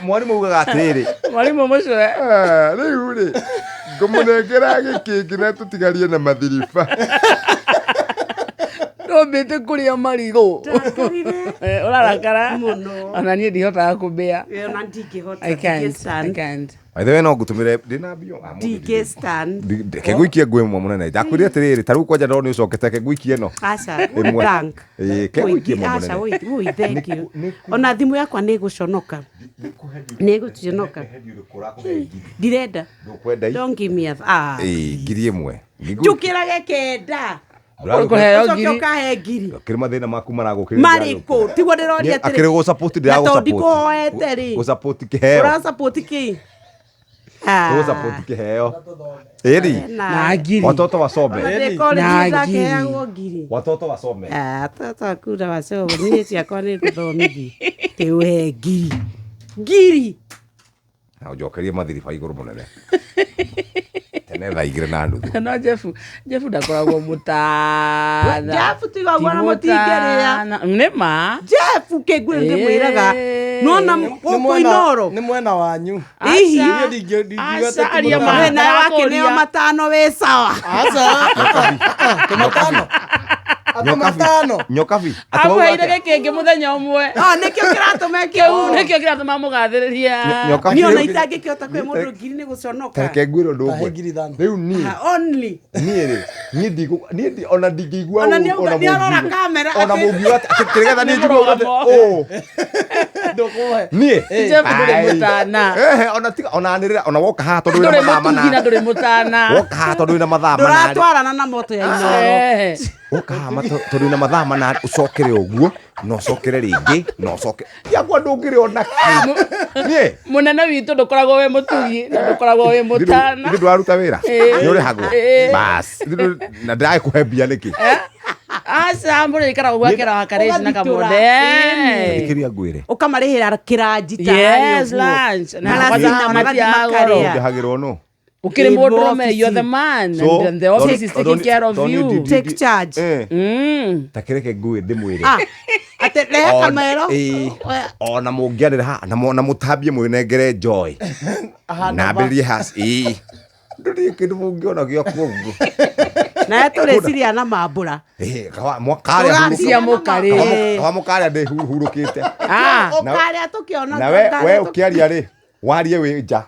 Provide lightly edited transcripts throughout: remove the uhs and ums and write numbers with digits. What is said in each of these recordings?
Mwalimu ugaga atiri. Mwalimu mucwe. Riu ri. Ngumunengera gikiki na tutigarie na mathiriba. Mbete kuria marigo. Urarakara muno. Ona nie ndihotaga kumbia. Ona ndingihota. I can't. Aithe no ngutumire ndina bio. DK stand. Keguikie ngwe mwa munene. Ndakwire atiriri taru kwanja ndoni ucokete keguikie no. Aca. Blank. Keguikie mwa munene. Aca, woi, thank you. Ona thimu yakwa ni guconoka. Ni guconoka. Ndirenda. Don't give me a. Ngiri imwe. Njukirage kenda. Ukahe ngiri. Kirima thina maku maragukirira. Mariko, tiguo ndiroria atiri. Akire go support ndia go support. Ndikoete ri. Go support kiheo. Ura support ki? Go support kiheo. Eri. Na ngiri. Watoto wasome. Na ngiri. Watoto wasome. Watoto akuda wasome. Niĩ ciakwa nĩ gũthomithia. Kĩũhe ngiri. Ngiri. Na ujokerie mathiriba iguru munene. Tene thaa igĩrĩ na nuthu. No Jeff ndakoragwo mũtana. Jeff tigagwo na mũtingĩrĩa. Nĩma. Jeff kĩngũrĩ ndĩmwĩraga. Nona mũkoinoro. Nĩ mwena wanyu. Ihi. Aca aria Mwena wake nĩo matano wĩ sawa. Aca. Tomatano. Nyokabi. Akwĩire gĩkĩngĩ mũthenya ũmwe. Nĩkĩo kĩratũma kĩu. Nĩkĩo kĩratũma mũgathĩrĩria. Niĩ ona itangĩkĩhota kwĩ mũndũ ngiri nĩ gũconoka. Teke ngwĩro ndũ ũmwe. Rĩu niĩ. Only. Niĩ ona ndingĩigua ona nĩarora kamera. Ona mũngiuga kĩrĩgetha nĩ njiguaga Ndũkũhe. Niĩ. Jeff ndũrĩ mũtana. Ona nĩrĩra ona woka haha tondũ wĩna mathaa manana. Ndũrĩ mũtana. Woka haha tondũ wĩna mathaa manana. Ndũratwarana na moto ya Inoro. Woka haha tondũ wĩna mathaa manana ũcokere ũguo no ũcokere rĩngĩ no ũcoke. Yagwa ndũngĩrĩ ona kĩ. Niĩ. Mũnene witũ ndũkoragwo wĩ mũtugi na ndũkoragwo wĩ mũtana. Nĩ ndwaruta wĩra. Nĩ ũrĩhagwo. Bas. Na ndĩrakũhe mbia nĩkĩ? Aca mbũrĩ ikaragwo gwakĩra wakarĩci na kamũnde. Ikĩria ngwĩre. Ũkamarĩhĩra kĩranji ta Yes, lunch. Na Maracina matiagoro. Ndĩhagĩrwo no. Ukiri mũndũrũme, you're the man. So, and the office is taking care of you. Take charge. Takĩreke ngwĩ ndĩmwĩre. Atĩ rehe kamero. Ona mũngĩarĩra haha na mũtambie mwĩnengere joy. Na mbĩrĩrie haci. Ndũrĩ kĩndũ mũngĩona gĩa kuoguo. Na tũrĩciria na mambura. Tũgacia mũkarĩ. Kawa mũkarĩa ndĩhurũkĩte. Ũkarĩa tũkĩona. Na we ũkĩaria rĩ, warie wĩ nja.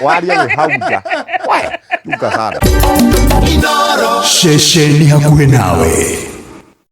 Warie wĩ hau nja. Duka sana. Shesheni hakuhe nawe.